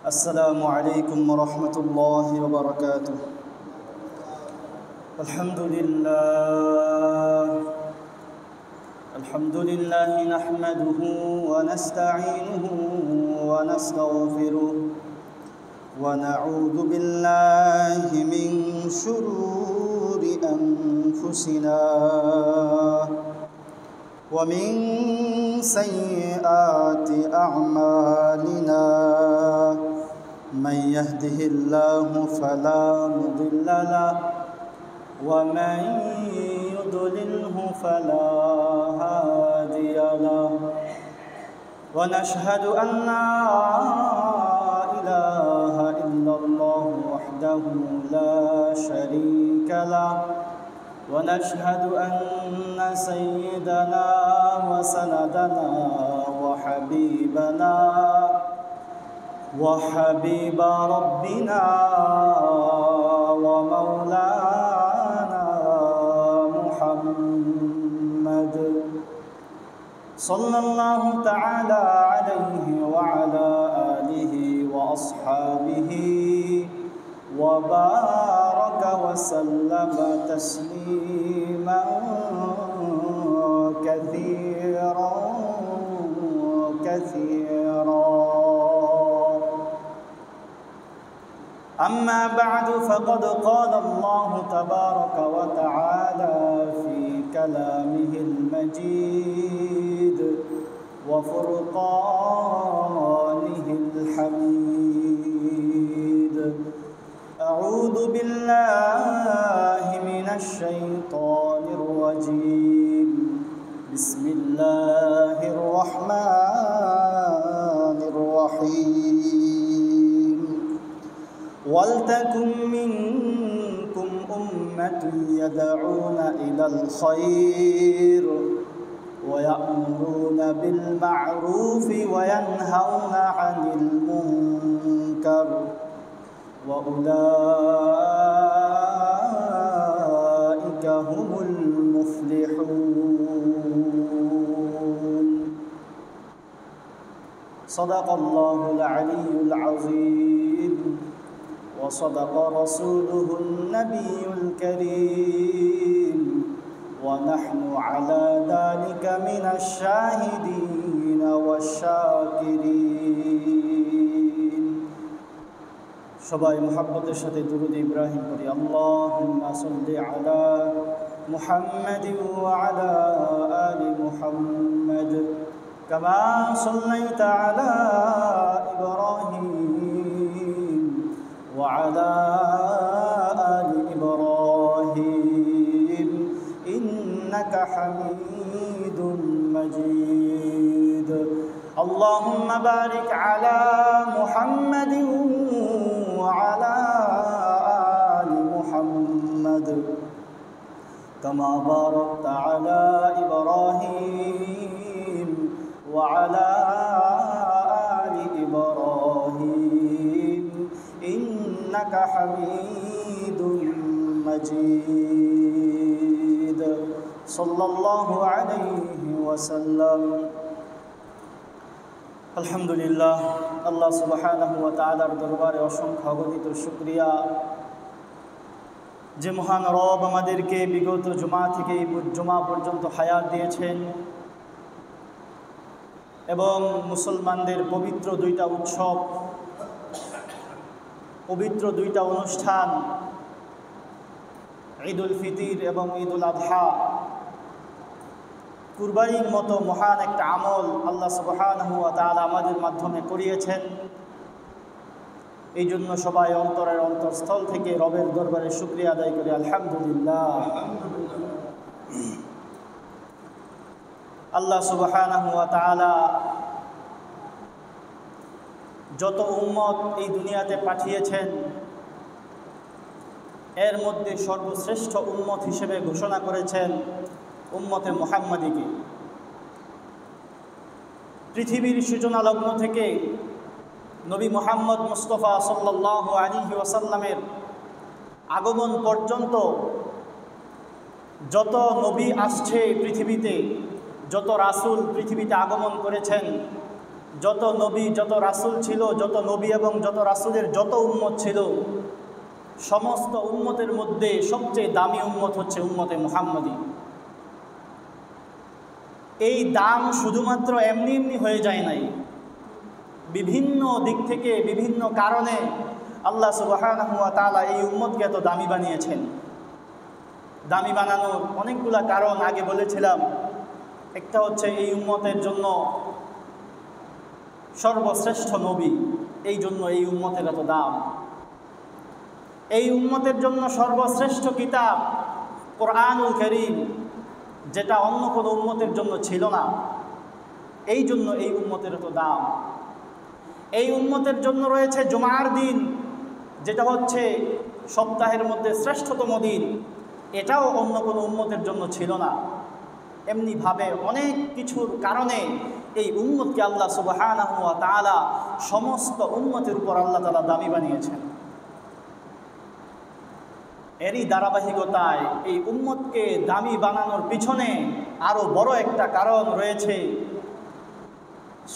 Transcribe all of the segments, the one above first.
السلام عليكم ورحمة الله وبركاته. الحمد لله نحمده ونستعينه ونستغفره ونعوذ بالله من شرور أنفسنا ومن سيئات أعمالنا من يهده الله فلا مضل له ومن يضلله فلا هادي له ونشهد أن لا إله إلا الله وحده لا شريك له ونشهد أن سيدنا وسندنا وحبيب ربنا ومولانا محمد صلى الله تعالى عليه وعلى آله وأصحابه وبارك وسلم تسليما كثيرا أما بعد فقد قال الله تبارك وتعالى في كلامه المجيد وفرقانه الحميد. أعوذ بالله من الشيطان الرجيم. بسم الله الرحمن الرحيم. ولتكن منكم أمة يدعون إلى الخير ويأمرون بالمعروف وينهون عن المنكر وأولئك هم المفلحون. صدق الله العلي العظيم وصدق رسوله النبي الكريم ونحن على ذلك من الشاهدين والشاكرين. সবাই মুহাব্বতের সাথে দুরূদ ইব্রাহিম পড়ি। আল্লাহুম্মা সাল্লি আলা মুহাম্মাদিন ওয়া আলা আলি মুহাম্মাদ কামা সাল্লাইতা আলা ইব্রাহিম ওয়া আলা আলি ইব্রাহিম ইন্নাকা হামিদুম মাজিদ। اللهم بارك على محمد وعلى آل محمد كما باركت على إبراهيم وعلى آل إبراهيم إنك حميد مجيد صلى الله عليه وسلم. আলহামদুলিল্লাহ, আল্লাহ সুবহানাহু ওয়া তাআলার দরবারে অসংখ্য অগণিত শুকরিয়া যে মহান রব আমাদেরকে বিগত জুমা থেকে জুমা পর্যন্ত হায়াত দিয়েছেন এবং মুসলমানদের পবিত্র দুইটা উৎসব, পবিত্র দুইটা অনুষ্ঠান ঈদুল ফিতর এবং ঈদুল আযহা, কুরবানির মতো মহান একটা আমল আল্লাহ সুবহানাহু ওয়া তাআলা আমাদের মাধ্যমে করিয়েছেন। এই জন্য সবাই অন্তরের অন্তঃস্থল থেকে রবের দরবারে শুকরিয়া আদায় করি আলহামদুলিল্লাহ। আল্লাহ সুবহানাহু ওয়া তাআলা যত উম্মত এই দুনিয়াতে পাঠিয়েছেন এর মধ্যে সর্বশ্রেষ্ঠ উম্মত হিসেবে ঘোষণা করেছেন উম্মতে মুহাম্মাদীকে। পৃথিবীর সূচনা লগ্ন থেকে নবী মুহাম্মদ মুস্তাফা সাল্লাল্লাহু আলাইহি ওয়াসাল্লামের আগমন পর্যন্ত যত নবী আসছে পৃথিবীতে, যত রাসূল পৃথিবীতে আগমন করেছেন, যত নবী যত রাসূল ছিল, যত নবী এবং যত রাসূলের যত উম্মত ছিল, সমস্ত উম্মতের মধ্যে সবচেয়ে দামি উম্মত হচ্ছে উম্মতে মুহাম্মদী। এই দাম শুধুমাত্র এমনি এমনি হয়ে যায় নাই, বিভিন্ন দিক থেকে বিভিন্ন কারণে আল্লাহ সুবহানাহু ওয়া তাআলা এই উম্মতকে এত দামি বানিয়েছেন। দামি বানানোর অনেকগুলা কারণ আগে বলেছিলাম। একটা হচ্ছে এই উম্মতের জন্য সর্বশ্রেষ্ঠ নবী, এই জন্য এই উম্মতের এত দাম। এই উম্মতের জন্য সর্বশ্রেষ্ঠ কিতাব কোরআনুল কারীম, যেটা অন্য কোনো উম্মতের জন্য ছিল না, এই জন্য এই উম্মতের এত দাম। এই উম্মতের জন্য রয়েছে জুমার দিন, যেটা হচ্ছে সপ্তাহের মধ্যে শ্রেষ্ঠতম দিন, এটাও অন্য কোনো উম্মতের জন্য ছিল না। এমনিভাবে অনেক কিছুর কারণে এই উম্মতকে আল্লাহ সুবহানাহু ওয়া তাআলা সমস্ত উম্মতের উপর আল্লাহ তাআলা দামি বানিয়েছেন। এরই ধারাবাহিকতায় এই উম্মতকে দামি বানানোর পিছনে আরও বড় একটা কারণ রয়েছে।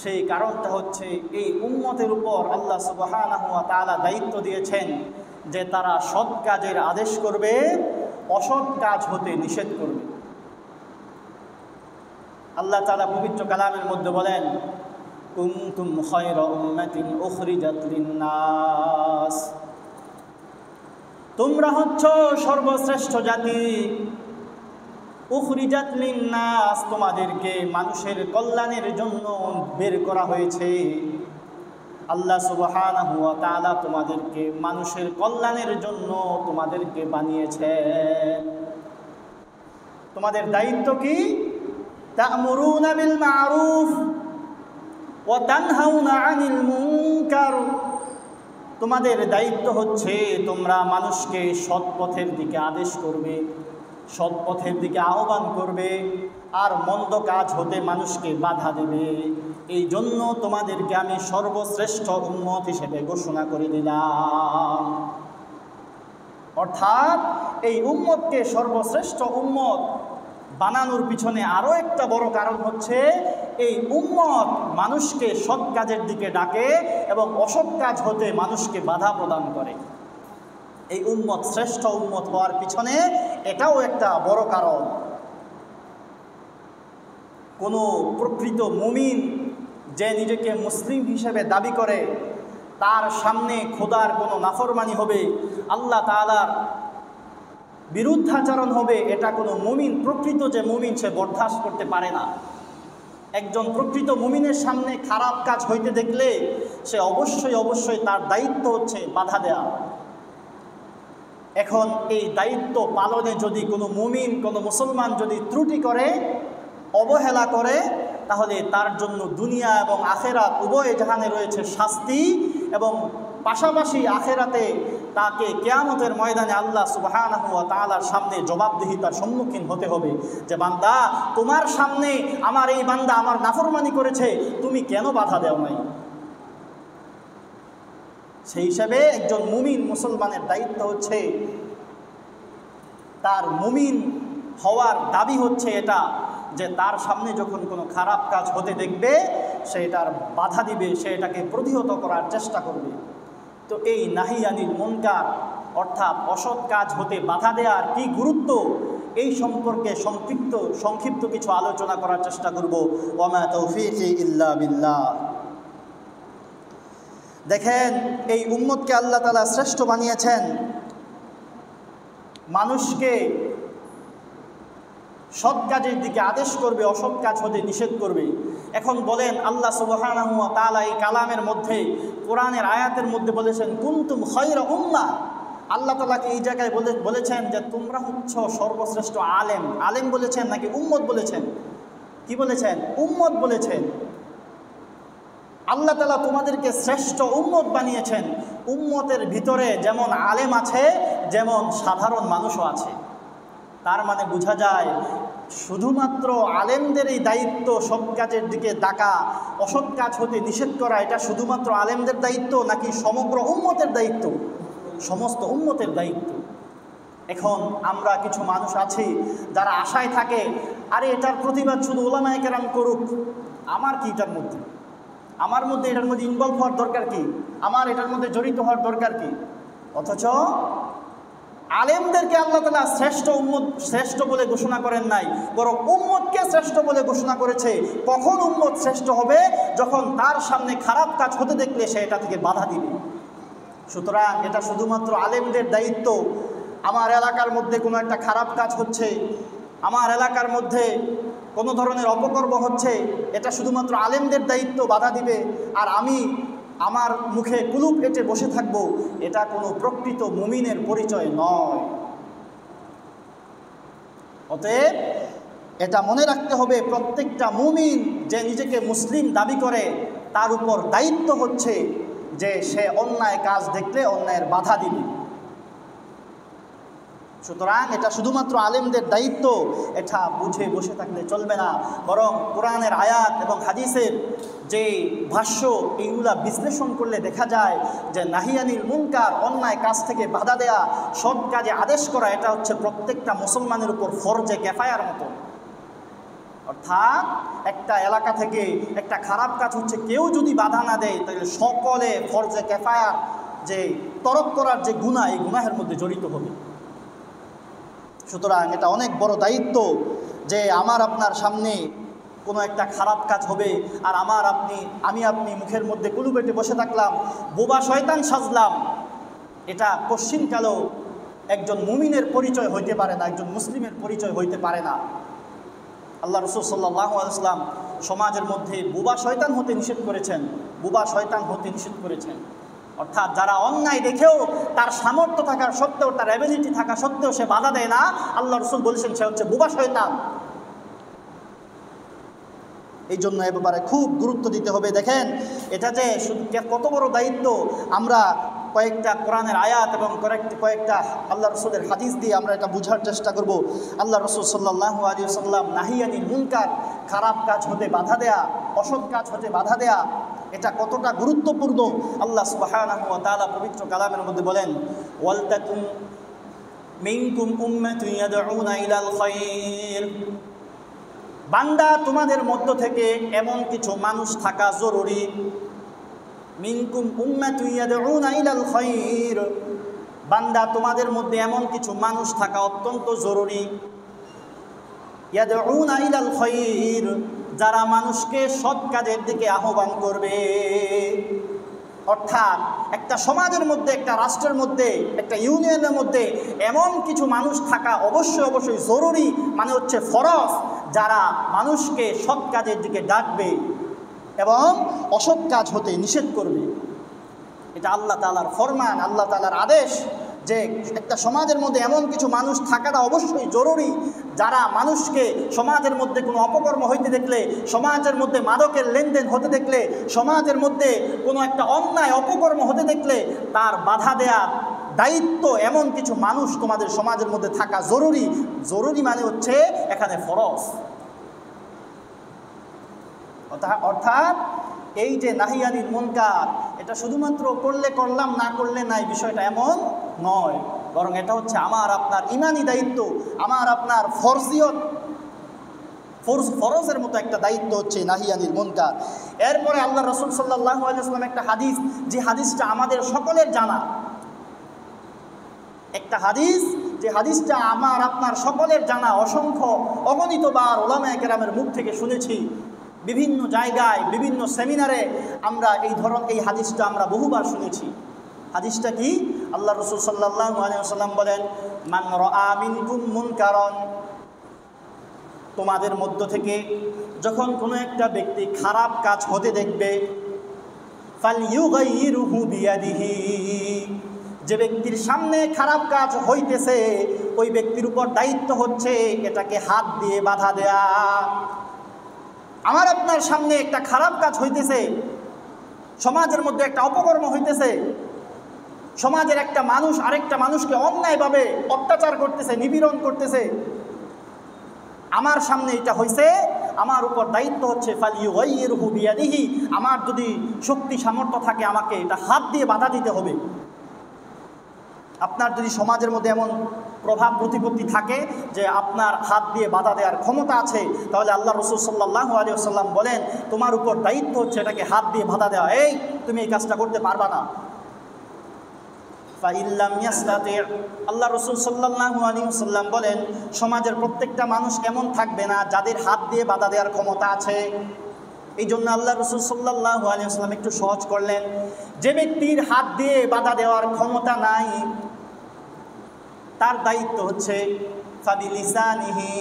সেই কারণটা হচ্ছে এই উম্মতের উপর আল্লাহ সুবহানাহু ওয়া তাআলা দায়িত্ব দিয়েছেন যে তারা সৎ কাজের আদেশ করবে, অসৎ কাজ হতে নিষেধ করবে। আল্লাহ তাআলা পবিত্র কালামের মধ্যে বলেন, কুনতুম খায়রা উম্মাতিন উখরিজাত লিন-নাস, তোমরা হচ্ছ সর্বশ্রেষ্ঠ জাতি। উখরিজাত লিন-নাস, তোমাদেরকে মানুষের কল্যাণের জন্য বের করা হয়েছে। আল্লাহ সুবহানাহু ওয়া তাআলা তোমাদেরকে মানুষের কল্যাণের জন্য তোমাদেরকে বানিয়েছেন। তোমাদের দায়িত্ব কি? তা'মুরুনা বিল মা'রুফ ওয়া তানহাউনা আনিল মুনকার। তোমাদের দায়িত্ব হচ্ছে তোমরা মানুষকে সৎ পথের দিকে আদেশ করবে, সৎ পথের দিকে আহ্বান করবে, আর মন্দ কাজ হতে মানুষকে বাধা দেবে। এই জন্য তোমাদেরকে আমি সর্বশ্রেষ্ঠ উম্মত হিসেবে ঘোষণা করে দিলাম। অর্থাৎ এই উম্মতকে সর্বশ্রেষ্ঠ উম্মত বানানোর পিছনে আরও একটা বড় কারণ হচ্ছে এই উম্মত মানুষকে সৎ কাজের দিকে ডাকে এবং অসৎ কাজ হতে মানুষকে বাধা প্রদান করে। এই উম্মত শ্রেষ্ঠ উম্মত হওয়ার পিছনে এটাও একটা বড় কারণ। কোনো প্রকৃত মুমিন যে নিজেকে মুসলিম হিসেবে দাবি করে, তার সামনে খোদার কোনো নাফরমানি হবে, আল্লাহ তাআলার বিরুদ্ধাচরণ হবে, এটা কোনো মুমিন, প্রকৃত যে মুমিন, সে বরদাস্ত করতে পারে না। একজন প্রকৃত মুমিনের সামনে খারাপ কাজ হইতে দেখলে সে অবশ্যই তার দায়িত্ব হচ্ছে বাধা দেয়া। এখন এই দায়িত্ব পালনে যদি কোনো মুমিন, কোনো মুসলমান যদি ত্রুটি করে, অবহেলা করে, তাহলে তার জন্য দুনিয়া এবং আখেরাত উভয় জাহানে রয়েছে শাস্তি, এবং পাশাপাশি আখেরাতে তাকে কিয়ামতের ময়দানে আল্লাহ সুবহানাহু ওয়া তাআলার সামনে জবাবদিহিতার সম্মুখীন হতে হবে যে বান্দা, তোমার সামনে আমার এই বান্দা আমার নাফরমানি করেছে, তুমি কেন বাধা দেও নাই? সেই হিসাবে একজন মুমিন মুসলমানের দায়িত্ব হচ্ছে, তার মুমিন হওয়ার দাবি হচ্ছে এটা যে তার সামনে যখন কোনো খারাপ কাজ হতে দেখবে সে এটার বাধা দিবে, সে এটাকে প্রতিহত করার চেষ্টা করবে। তো এই নাহি আনিল মুনকার অর্থাৎ অসৎ কাজ হতে বাধা দেওয়ার কি গুরুত্ব, এই সম্পর্কে সংক্ষিপ্ত কিছু আলোচনা করার চেষ্টা করব। ওয়ামা তৌফিকি ইল্লা বিল্লাহ। দেখেন, এই উম্মতকে আল্লাহ তাআলা শ্রেষ্ঠ বানিয়েছেন, মানুষকে সৎ কাজের দিকে আদেশ করবে, অসৎ কাজ হতে নিষেধ করবে। এখন বলেন, আল্লাহ সুবহানাহু ওয়া তাআলা এই কালামের মধ্যে, কোরআনের আয়াতের মধ্যে বলেছেন কুনতুম খায়রা উম্মাহ। আল্লাহ তাআলাকে এই জায়গায় বলেছেন যে তোমরা হচ্ছ সর্বশ্রেষ্ঠ আলেম। আলেম বলেছেন নাকি উম্মত বলেছেন? কি বলেছেন? উম্মত বলেছেন। আল্লাহ তাআলা তোমাদেরকে শ্রেষ্ঠ উম্মত বানিয়েছেন। উম্মতের ভিতরে যেমন আলেম আছে, যেমন সাধারণ মানুষও আছে। তার মানে বোঝা যায় শুধুমাত্র আলেমদের এই দায়িত্ব সৎ কাজের দিকে ডাকা, অসৎ কাজ হতে নিষেধ করা, এটা শুধুমাত্র আলেমদের দায়িত্ব নাকি সমগ্র উম্মতের দায়িত্ব? সমস্ত উম্মতের দায়িত্ব। এখন আমরা কিছু মানুষ আছি যারা আশায় থাকে, আরে এটার প্রতিবাদ শুধু উলামায়ে কেরাম করুক, আমার কি এটার মধ্যে? আমার মধ্যে এটার মধ্যে ইনভলভ হওয়ার দরকার কি, আমার এটার মধ্যে জড়িত হওয়ার দরকার কি? অথচ আলেমদেরকে আল্লাহ তাআলা শ্রেষ্ঠ উম্মত শ্রেষ্ঠ বলে ঘোষণা করেন নাই, বরং উম্মতকে শ্রেষ্ঠ বলে ঘোষণা করেছে। কখন উম্মত শ্রেষ্ঠ হবে? যখন তার সামনে খারাপ কাজ হতে দেখলে সে এটা থেকে বাধা দিবে। সুতরাং এটা শুধুমাত্র আলেমদের দায়িত্ব। আমার এলাকার মধ্যে কোনো একটা খারাপ কাজ হচ্ছে, আমার এলাকার মধ্যে কোনো ধরনের অপকর্ম হচ্ছে, এটা শুধুমাত্র আলেমদের দায়িত্ব বাধা দিবে, আর আমি আমার মুখে কুলুপ এঁটে বসে থাকব, এটা কোনো প্রকৃত মুমিনের পরিচয় নয়। অতএব এটা মনে রাখতে হবে, প্রত্যেকটা মুমিন যে নিজেকে মুসলিম দাবি করে তার উপর দায়িত্ব হচ্ছে যে সে অন্যায় কাজ দেখলে অন্যায়ের বাধা দিবে। সুতরাং এটা শুধুমাত্র আলেমদের দায়িত্ব, এটা বুঝে বসে থাকলে চলবে না। বরং কোরআনের আয়াত এবং হাদিসের যে ভাষ্য, এইগুলা বিশ্লেষণ করলে দেখা যায় যে নাহিয়ানিল মুনকার, অন্যায় কাজ থেকে বাধা দেয়া, সৎ কাজে আদেশ করা, এটা হচ্ছে প্রত্যেকটা মুসলমানের উপর ফরজে কিফায়ার মতো। অর্থাৎ একটা এলাকা থেকে একটা খারাপ কাজ হচ্ছে, কেউ যদি বাধা না দেয় তাহলে সকলে ফরজে কিফায়ার যে তরক করার যে গুনাহ, এই গুনাহের মধ্যে জড়িত হবে। সুতরাং এটা অনেক বড় দায়িত্ব যে আমার আপনার সামনে কোনো একটা খারাপ কাজ হবে আর আমি আপনি মুখের মধ্যে কুলু বেটে বসে থাকলাম, বোবা শয়তান সাজলাম, এটা কশ্চিনকালেও একজন মুমিনের পরিচয় হইতে পারে না, একজন মুসলিমের পরিচয় হইতে পারে না। আল্লাহ রাসূল সাল্লাল্লাহু আলাইহি ওয়াসাল্লাম সমাজের মধ্যে বোবা শয়তান হতে নিষেধ করেছেন, বোবা শয়তান হতে নিষেধ করেছেন। অর্থাৎ যারা অন্যায় দেখেও তার সামর্থ্য থাকার সত্ত্বেও, তার অ্যাবিলিটি থাকা সত্ত্বেও সে বাধা দেয় না, আল্লাহ রাসূল বলেছেন সে হচ্ছে বোবা শয়তান। এই জন্য এ ব্যাপারে খুব গুরুত্ব দিতে হবে। দেখেন এটা যে শুধু কত বড় দায়িত্ব, আমরা কয়েকটা কোরআনের আয়াত এবং কয়েকটা আল্লাহ রসুলের হাদিস দিয়ে আমরা এটা বোঝার চেষ্টা করব। আল্লাহ রসুল সাল্লাল্লাহু আলাইহি ওয়াসাল্লাম নাহিয়ানিল মুনকার, খারাপ কাজ হতে বাধা দেয়া, অসৎ কাজ হতে বাধা দেয়া, এটা কতটা গুরুত্বপূর্ণ আল্লাহ সুবহানাহু ওয়া তাআলা পবিত্র কালামের মধ্যে বলেন, ওয়ালতাকুম মিনকুম উম্মাতুন ইয়াদউনা ইলাল খায়র। বান্দা তোমাদের মধ্য থেকে এমন কিছু মানুষ থাকা জরুরি। মিনকুম উম্মাতুন ইয়াদউনা ইলাল খায়র, বান্দা তোমাদের মধ্যে এমন কিছু মানুষ থাকা অত্যন্ত জরুরি। ইয়াদউনা ইলাল খায়র, যারা মানুষকে সৎ কাজের দিকে আহ্বান করবে। অর্থাৎ একটা সমাজের মধ্যে, একটা রাষ্ট্রের মধ্যে, একটা ইউনিয়নের মধ্যে এমন কিছু মানুষ থাকা অবশ্যই জরুরি, মানে হচ্ছে ফরজ, যারা মানুষকে সৎ কাজের দিকে ডাকবে এবং অসৎ কাজ হতে নিষেধ করবে। এটা আল্লাহ তাআলার ফরমান, আল্লাহ তাআলার আদেশ যে একটা সমাজের মধ্যে এমন কিছু মানুষ থাকাটা অবশ্যই জরুরি, যারা মানুষকে সমাজের মধ্যে কোনো অপকর্ম হইতে দেখলে, সমাজের মধ্যে মাদকের লেনদেন হতে দেখলে, সমাজের মধ্যে কোনো একটা অন্যায় অপকর্ম হতে দেখলে তার বাধা দেওয়ার দায়িত্ব এমন কিছু মানুষ তোমাদের সমাজের মধ্যে থাকা জরুরি। জরুরি মানে হচ্ছে এখানে ফরজ। অর্থাৎ এই যে নাহিয়ানিল মুনকার, এটা শুধুমাত্র করলে করলাম, না করলে নাই, বিষয়টা এমন নয়, বরং এটা হচ্ছে আমার আপনার ইমানি দায়িত্ব, আমার আপনার ফরজের মতো একটা দায়িত্ব হচ্ছে নাহিয়ানিল মুনকার। এরপরে আল্লাহ রাসূল সাল্লাল্লাহু আলাইহি ওয়াসাল্লাম একটা হাদিস, যে হাদিসটা আমাদের সকলের জানা, একটা হাদিস, যে হাদিসটা আমার আপনার সকলের জানা, অসংখ্য অগণিতবার উলামায়ে কেরামের মুখ থেকে শুনেছি, বিভিন্ন জায়গায় বিভিন্ন সেমিনারে আমরা এই হাদিসটা আমরা বহুবার শুনেছি। হাদিসটা কি? আল্লাহ রাসূল সাল্লাল্লাহু আলাইহি ওয়াসাল্লাম বলেন, মান রাআ মিনকুম মুনকারান, তোমাদের মধ্য থেকে যখন কোনো একটা ব্যক্তি খারাপ কাজ হতে দেখবে, ফালইউগাইরুহু বিয়াদিহি, যে ব্যক্তির সামনে খারাপ কাজ হইতেছে ওই ব্যক্তির উপর দায়িত্ব হচ্ছে এটাকে হাত দিয়ে বাধা দেয়া। আমার আপনার সামনে একটা খারাপ কাজ হইতেছে, সমাজের মধ্যে একটা অপকর্ম হইতেছে, সমাজের একটা মানুষ আরেকটা মানুষকে অন্যায়ভাবে অত্যাচার করতেছে, নিপীড়ন করতেছে, আমার সামনে এটা হইছে, আমার উপর দায়িত্ব হচ্ছে ফালইউগাইরুহু বিয়াদিহি, আমার যদি শক্তি সামর্থ্য থাকে আমাকে এটা হাত দিয়ে বাধা দিতে হবে। আপনার যদি সমাজের মধ্যে এমন প্রভাব প্রতিপত্তি থাকে যে আপনার হাত দিয়ে বাধা দেওয়ার ক্ষমতা আছে, তাহলে আল্লাহ রাসূল সাল্লাল্লাহু আলাইহি ওয়াসাল্লাম বলেন তোমার উপর দায়িত্ব হচ্ছে এটাকে হাত দিয়ে বাধা দেওয়া, এই তুমি এই কাজটা করতে পারবা না। ফাইল্লাম ইয়াস্তাতি, আল্লাহ রাসূল সাল্লাল্লাহু আলাইহি ওয়াসাল্লাম বলেন সমাজের প্রত্যেকটা মানুষ এমন থাকবে না যাদের হাত দিয়ে বাধা দেওয়ার ক্ষমতা আছে। এই জন্য আল্লাহ রাসূল সাল্লাল্লাহু আলাইহি ওয়াসাল্লাম একটু সহজ করলেন, যে ব্যক্তির হাত দিয়ে বাধা দেওয়ার ক্ষমতা নাই তার দায়িত্ব হচ্ছে ফাবিলিসানিহি,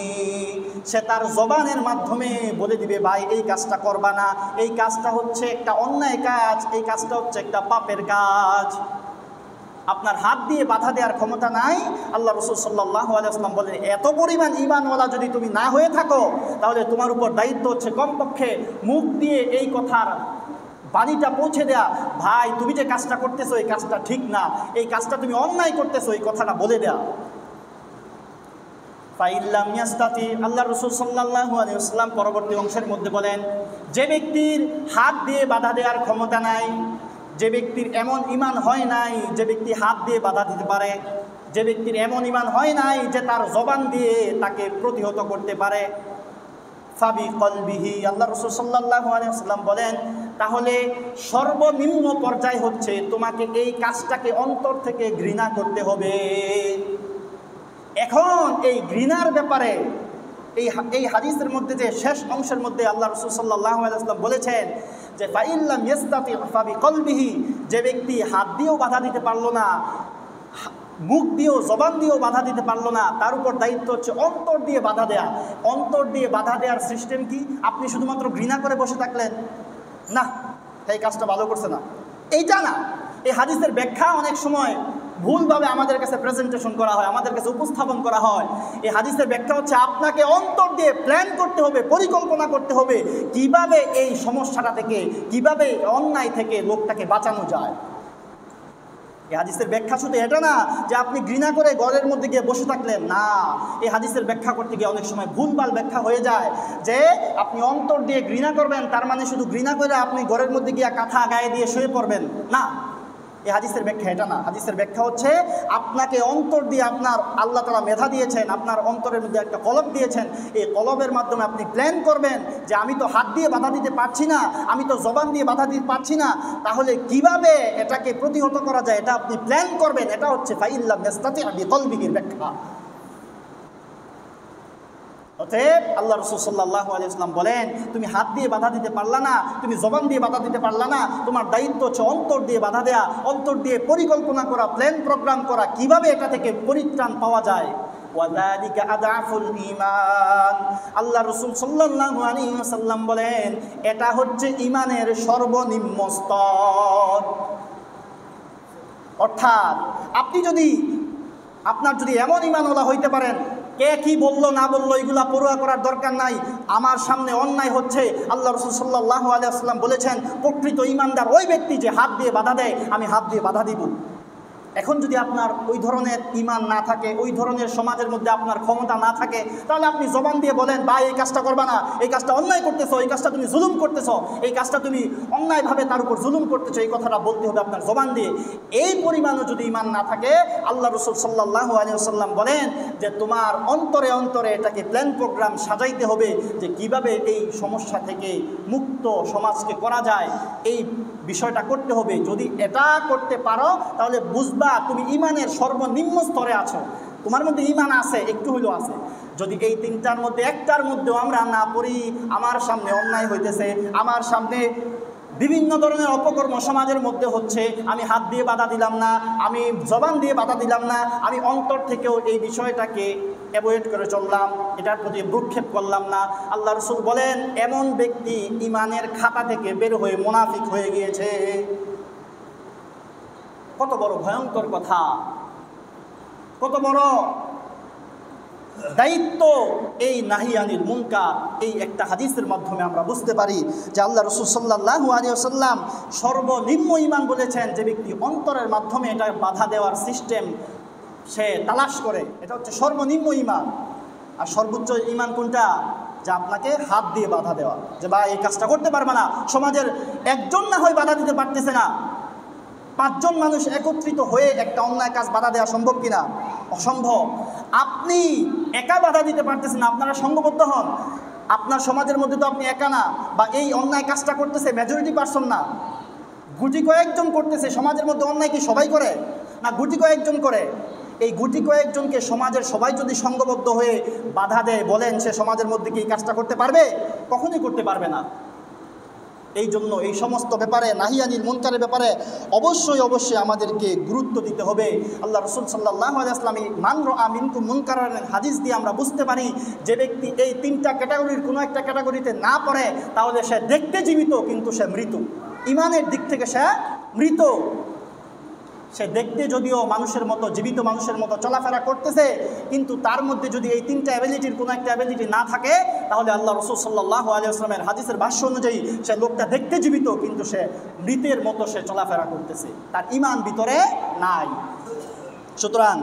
সে তার জবানের মাধ্যমে বলে দিবে ভাই এই কাজটা করবা না, এই কাজটা হচ্ছে একটা অন্যায় কাজ, এই কাজটা হচ্ছে একটা পাপের কাজ। আপনার হাত দিয়ে বাধা দেওয়ার ক্ষমতা নাই। আল্লাহ রাসূল সাল্লাল্লাহু আলাইহি ওয়াসাল্লাম বলেন এত পরিমাণ ঈমানওয়ালা যদি তুমি না হয়ে থাকো তাহলে তোমার উপর দায়িত্ব হচ্ছে কমপক্ষে মুখ দিয়ে এই কথার বাণীটা পৌঁছে দেয়া, ভাই তুমি যে কাজটা করতেছো এই কাজটা ঠিক না, এই কাজটা তুমি অন্যায় করতেছো, এই কথাটা বলে দেয়া। ফাইল্লাম ইয়াস্তাতি, আল্লাহ রাসূল সাল্লাল্লাহু আলাইহি ওয়াসাল্লাম পরবর্তী অংশের মধ্যে বলেন যে ব্যক্তির হাত দিয়ে বাধা দেওয়ার ক্ষমতা নাই, যে ব্যক্তির এমন ঈমান হয় নাই যে ব্যক্তি হাত দিয়ে বাধা দিতে পারে, যে ব্যক্তির এমন ঈমান হয় নাই যে তার জবান দিয়ে তাকে প্রতিহত করতে পারে, ফাবি কলবিহি, আল্লাহ রাসূল সাল্লাল্লাহু আলাইহি ওয়াসাল্লাম বলেন তাহলে সর্বনিম্ন পর্যায় হচ্ছে তোমাকে এই কাজটাকে অন্তর থেকে ঘৃণা করতে হবে। এখন এই ঘৃণার ব্যাপারে এই হাদিসের মধ্যে যে শেষ অংশের মধ্যে আল্লাহ রাসূল সাল্লাল্লাহু আলাইহি ওয়াসাল্লাম বলেছেন যে ফাইল্লাম ইয়াস্তাতি ফাবি কলবিহি, যে ব্যক্তি হাত দিয়েও বাধা দিতে পারলো না, মুখ দিয়েও জবান দিয়েও বাধা দিতে পারলো না, তার উপর দায়িত্ব হচ্ছে অন্তর দিয়ে বাধা দেয়া। অন্তর দিয়ে বাধা দেওয়ার সিস্টেম কি? আপনি শুধুমাত্র ঘৃণা করে বসে থাকলেন, না এই কাজটা ভালো করছে না, এইটা না। এই হাদিসের ব্যাখ্যা অনেক সময় ভুলভাবে আমাদের কাছে প্রেজেন্টেশন করা হয়, আমাদের কাছে উপস্থাপন করা হয়। এই হাদিসের ব্যাখ্যা হচ্ছে আপনাকে অন্তর দিয়ে প্ল্যান করতে হবে, পরিকল্পনা করতে হবে কিভাবে এই সমস্যাটা থেকে, কিভাবে অন্যায় থেকে লোকটাকে বাঁচানো যায়। এই হাদিসের ব্যাখ্যা শুধু এটা না যে আপনি ঘৃণা করে ঘরের মধ্যে গিয়ে বসে থাকলেন, না। এই হাদিসের ব্যাখ্যা করতে গিয়ে অনেক সময় ভুলভাল ব্যাখ্যা হয়ে যায় যে আপনি অন্তর দিয়ে ঘৃণা করবেন, তার মানে শুধু ঘৃণা করে আপনি ঘরের মধ্যে গিয়ে কাঁথা গায়ে দিয়ে শুয়ে পড়বেন, না। এই হাদিসের ব্যাখ্যা এটা না। হাদিসের ব্যাখ্যা হচ্ছে আপনাকে অন্তর দিয়ে, আপনার আল্লাহ তাআলা মেধা দিয়েছেন, আপনার অন্তরের মধ্যে একটা কলব দিয়েছেন, এই কলবের মাধ্যমে আপনি প্ল্যান করবেন যে আমি তো হাত দিয়ে বাধা দিতে পারছি না, আমি তো জবান দিয়ে বাধা দিতে পারছি না, তাহলে কিভাবে এটাকে প্রতিহত করা যায় এটা আপনি প্ল্যান করবেন। এটা হচ্ছে ফাইল্লাম ইয়াস্তাতি বিকলবিহির ব্যাখ্যা। অতএব আল্লাহ রাসূল সাল্লাল্লাহু আলাইহি ওয়াসাল্লাম বলেন তুমি হাত দিয়ে বাধা দিতে পারলা না, তুমি জবান দিয়ে বাধা দিতে পারলা না, তোমার দায়িত্ব হচ্ছে অন্তর দিয়ে বাধা দেয়া, অন্তর দিয়ে পরিকল্পনা করা, প্ল্যান প্রোগ্রাম করা কিভাবে এটা থেকে পরিত্রাণ পাওয়া যায়। ওয়াযালিকা আদআফুল ঈমান, আল্লাহ রাসূল সাল্লাল্লাহু আলাইহি ওয়াসাল্লাম বলেন এটা হচ্ছে ঈমানের সর্বনিম্ন স্তর। অর্থাৎ আপনার যদি এমন ঈমানওয়ালা হইতে পারেন, কে কি বললো না বললো এগুলা পরোয়া করার দরকার নাই, আমার সামনে অন্যায় হচ্ছে, আল্লাহ রাসূল সাল্লাল্লাহু আলাইহি ওয়াসাল্লাম বলেছেন প্রকৃত ঈমানদার ওই ব্যক্তি যে হাত দিয়ে বাধা দেয়, আমি হাত দিয়ে বাধা দিব। এখন যদি আপনার ওই ধরনের ঈমান না থাকে, ওই ধরনের সমাজের মধ্যে আপনার ক্ষমতা না থাকে, তাহলে আপনি জবান দিয়ে বলেন ভাই এই কাজটা করবা না, এই কাজটা অন্যায় করতেছো, এই কাজটা তুমি জুলুম করতেছো, এই কাজটা তুমি অন্যায়ভাবে তার উপর জুলুম করতেছো, এই কথাটা বলতে হবে আপনার জবান দিয়ে। এই পরিমাণও যদি ঈমান না থাকে, আল্লাহ রাসূল সাল্লাল্লাহু আলাইহি ওয়াসাল্লাম বলেন যে তোমার অন্তরে অন্তরে এটাকে প্ল্যান প্রোগ্রাম সাজাইতে হবে যে কিভাবে এই সমস্যা থেকে মুক্ত সমাজকে করা যায়, এই বিষয়টা করতে হবে। যদি এটা করতে পারো তাহলে বুঝবা তুমি ঈমানের সর্বনিম্ন স্তরে আছো, তোমার মধ্যে ঈমান আছে, একটু হইলেও আছে। যদি এই তিনটার মধ্যে একটার মধ্যেও আমরা না পড়ি, আমার সামনে অন্যায় হইতেছে, আমার সামনে বিভিন্ন ধরনের অপকর্ম সমাজের মধ্যে হচ্ছে, আমি হাত দিয়ে বাধা দিলাম না, আমি জবান দিয়ে বাধা দিলাম না, আমি অন্তর থেকেও এই বিষয়টাকে অ্যাভয়েড করে চললাম, এটার প্রতি ভ্রুক্ষেপ করলাম না, আল্লাহ রাসূল বলেন এমন ব্যক্তি ঈমানের খাতা থেকে বের হয়ে মুনাফিক হয়ে গিয়েছে। কত বড় ভয়ঙ্কর কথা, কত বড় দায়িত্ব এই নাহি আনিল মুনকার। এই একটা হাদিসের মাধ্যমে আমরা বুঝতে পারি যে আল্লাহ রাসূল সাল্লাল্লাহু আলাইহি ওয়াসাল্লাম সর্বনিম্ন ঈমান বলেছেন যে ব্যক্তি অন্তরের মাধ্যমে এটা বাধা দেওয়ার সিস্টেম সে তালাশ করে, এটা হচ্ছে সর্বনিম্ন ঈমান। আর সর্বোচ্চ ঈমান কোনটা? যে আপনাকে হাত দিয়ে বাধা দেওয়া, যে ভাই এই কাজটা করতে পারবে না, সমাজের একজন না হয় বাধা দিতে পারতেছে না, 5 জন মানুষ একত্রিত হয়ে একটা অন্যায় কাজ বাধা দেওয়া সম্ভব কিনা? অসম্ভব। আপনি একা বাধা দিতে পারতেছেন, আপনারা সংঘবদ্ধ হন। আপনার সমাজের মধ্যে তো আপনি একা না, বা এই অন্যায় কাজটা করতেছে মেজরিটি পারসন না, গুটি কয়েকজন করতেছে। সমাজের মধ্যে অন্যায় কি সবাই করে না? গুটি কয়েকজন করে। এই গুটি কয়েকজনকে সমাজের সবাই যদি সংঘবদ্ধ হয়ে বাধা দেয়, বলেন সে সমাজের মধ্যে কি এই কাজটা করতে পারবে? কখনোই করতে পারবে না। এই জন্য এই সমস্ত ব্যাপারে, নাহিয়ানিল মুনকারের ব্যাপারে অবশ্যই আমাদেরকে গুরুত্ব দিতে হবে। আল্লাহ রাসূল সাল্লাল্লাহু আলাইহি ওয়াসাল্লাম মান রাআ মিনকুম মুনকারান হাদিস দিয়ে আমরা বুঝতে পারি, যে ব্যক্তি এই 3টা ক্যাটাগরির কোনো একটা ক্যাটাগরিতে না পড়ে, তাহলে সে দেখতে জীবিত কিন্তু সে মৃত। ইমানের দিক থেকে সে মৃত। সে দেখতে যদিও মানুষের মতো, জীবিত মানুষের মতো চলাফেরা করতেছে, কিন্তু তার মধ্যে যদি এই 3টা অ্যাবিলিটির কোনো একটা অ্যাবিলিটি না থাকে, তাহলে আল্লাহ রাসূল সাল্লাল্লাহু আলাইহি ওয়াসাল্লামের হাদিসের ভাষ্য অনুযায়ী সে লোকটা দেখতে জীবিত কিন্তু সে মৃতের মতো সে চলাফেরা করতেছে, তার ঈমান ভিতরে নাই। সুতরাং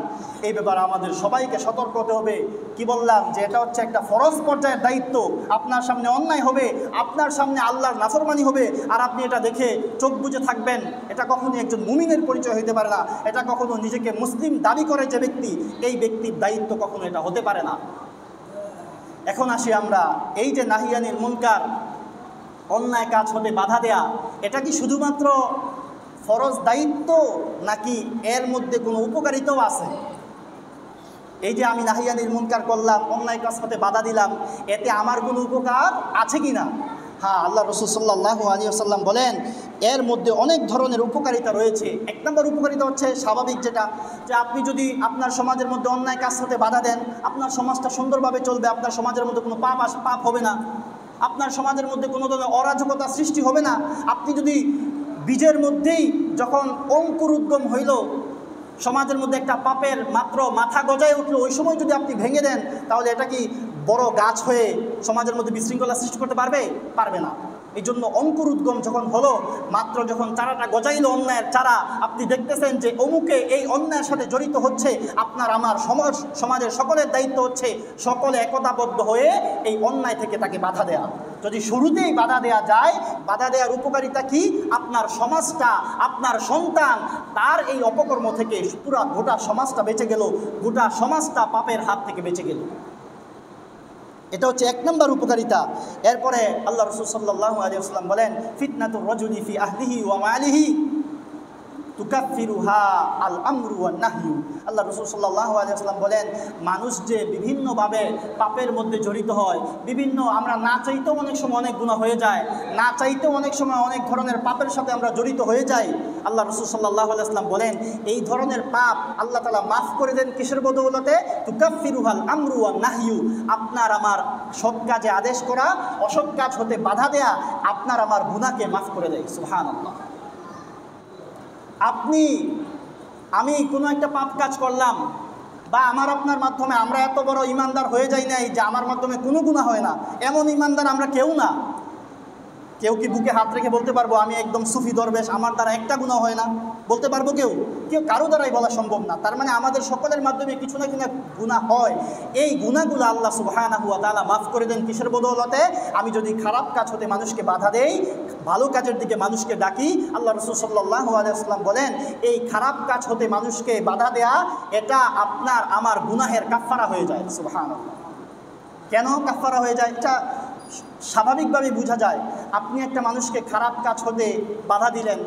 এই ব্যাপারে আমাদের সবাইকে সতর্ক হতে হবে। কি বললাম যে এটা হচ্ছে একটা ফরজ পর্যায়ের দায়িত্ব। আপনার সামনে অন্যায় হবে, আপনার সামনে আল্লাহর নাফরমানি হবে, আর আপনি এটা দেখে চোখ বুজে থাকবেন, এটা কখনোই একজন মুমিনের পরিচয় হতে পারে না। এটা কখনো নিজেকে মুসলিম দাবি করে যে ব্যক্তি, এই ব্যক্তির দায়িত্ব কখনো এটা হতে পারে না। এখন আসি আমরা, এই যে নাহিয়ানিল মুনকার, অন্যায় কাজ হতে বাধা দেয়া, এটা কি শুধুমাত্র ফরজ দায়িত্ব, নাকি এর মধ্যে কোনো উপকারিতাও আছে? এই যে আমি নাহিয়ানিল মুনকার করলাম, অন্যায় কাজ হতে বাধা দিলাম, এতে আমার কোনো উপকার আছে কি না? হ্যাঁ, আল্লাহ রাসূল সাল্লাল্লাহু আলাইহি ওয়াসাল্লাম বলেন এর মধ্যে অনেক ধরনের উপকারিতা রয়েছে। 1 নম্বর উপকারিতা হচ্ছে স্বাভাবিক, যেটা যে আপনি যদি আপনার সমাজের মধ্যে অন্যায় কাজ হতে বাধা দেন, আপনার সমাজটা সুন্দরভাবে চলবে, আপনার সমাজের মধ্যে কোনো পাপ হবে না, আপনার সমাজের মধ্যে কোনো ধরনের অরাজকতা সৃষ্টি হবে না। আপনি যদি বীজের মধ্যেই যখন অঙ্কুর উদ্গম হইল, সমাজের মধ্যে একটা পাপের মাত্র মাথা গজায় উঠলো, ওই সময় যদি আপনি ভেঙে দেন, তাহলে এটা কি বড় গাছ হয়ে সমাজের মধ্যে বিশৃঙ্খলা সৃষ্টি করতে পারবে? পারবে না। এই জন্য অঙ্কুর উদ্গম যখন হলো, মাত্র যখন চারাটা গজাইলো, অন্যায়ের চারা, আপনি দেখতেছেন যে অমুকে এই অন্যায়ের সাথে জড়িত হচ্ছে, আপনার আমার সমাজের সকলের দায়িত্ব হচ্ছে সকলে একতাবদ্ধ হয়ে এই অন্যায় থেকে তাকে বাধা দেয়া। যদি শুরুতেই বাধা দেয়া যায়, বাধা দেওয়ার উপকারিতা কি? আপনার সমাজটা, আপনার সন্তান তার এই অপকর্ম থেকে পুরা গোটা সমাজটা বেঁচে গেল, গোটা সমাজটা পাপের হাত থেকে বেঁচে গেল। এটা হচ্ছে 1 নম্বর উপকারিতা। এরপরে আল্লাহ রাসূল সাল্লাল্লাহু আলাইহি ওয়াসাল্লাম বলেন ফিতনাতুর রাজুলি ফি আহলিহি ওয়া মালিহি তুকাফিরুহা আল আমরু ওয়ান নাহয়ু। আল্লাহ রাসূল সাল্লাল্লাহু আলাইহি ওয়াসাল্লাম বলেন, মানুষ যে বিভিন্নভাবে পাপের মধ্যে জড়িত হয়, আমরা না চাইতেও অনেক সময় অনেক গুনাহ হয়ে যায়, না চাইতেও অনেক সময় অনেক ধরনের পাপের সাথে আমরা জড়িত হয়ে যাই। আল্লাহ রাসূল সাল্লাল্লাহু আলাইহি ওয়াসাল্লাম বলেন, এই ধরনের পাপ আল্লাহ তাআলা মাফ করে দেন কিসের বদৌলতে? তুকাফিরুহাল আমরু ওয়ান নাহয়ু, আপনার আমার সৎ কাজে আদেশ করা, অসৎ কাজ হতে বাধা দেয়া আপনার আমার গুনাহকে মাফ করে দেয়। সুবহানাল্লাহ। আমি কোনো একটা পাপ কাজ করলাম, বা আমার আপনার মাধ্যমে আমরা এত বড় ইমানদার হয়ে যাই নাই যে আমার মাধ্যমে কোনো গুনাহ হয় না, এমন ইমানদার আমরা কেউ না। কেউ কি বুকে হাত রেখে বলতে পারবো আমি একদম সুফি দরবেশ, আমার দ্বারা একটা গুনাহ হয় না? বলতে পারবো কেউ? কারো দ্বারাই বলা সম্ভব না। তার মানে আমাদের সকলের মাধ্যমে কিছু না কিছু গুনাহ হয়। এই গুনাহগুলো আল্লাহ সুবহানাহু ওয়া তাআলা মাফ করে দেন কিসের বদৌলতে? আমি যদি খারাপ কাজ হতে মানুষকে বাধা দেই, ভালো কাজের দিকে মানুষকে ডাকি, আল্লাহ রাসূল সাল্লাল্লাহু আলাইহি ওয়াসাল্লাম বলেন এই খারাপ কাজ হতে মানুষকে বাধা দেয়া, এটা আপনার আমার গুনাহের কাফফারা হয়ে যায়। সুবহানাল্লাহ। কেন কাফফারা হয়ে যায়? এটা স্বাভাবিকভাবে বোঝা যায়। আপনি একটা মানুষকে খারাপ কাজ হতে বাধা দিলেন,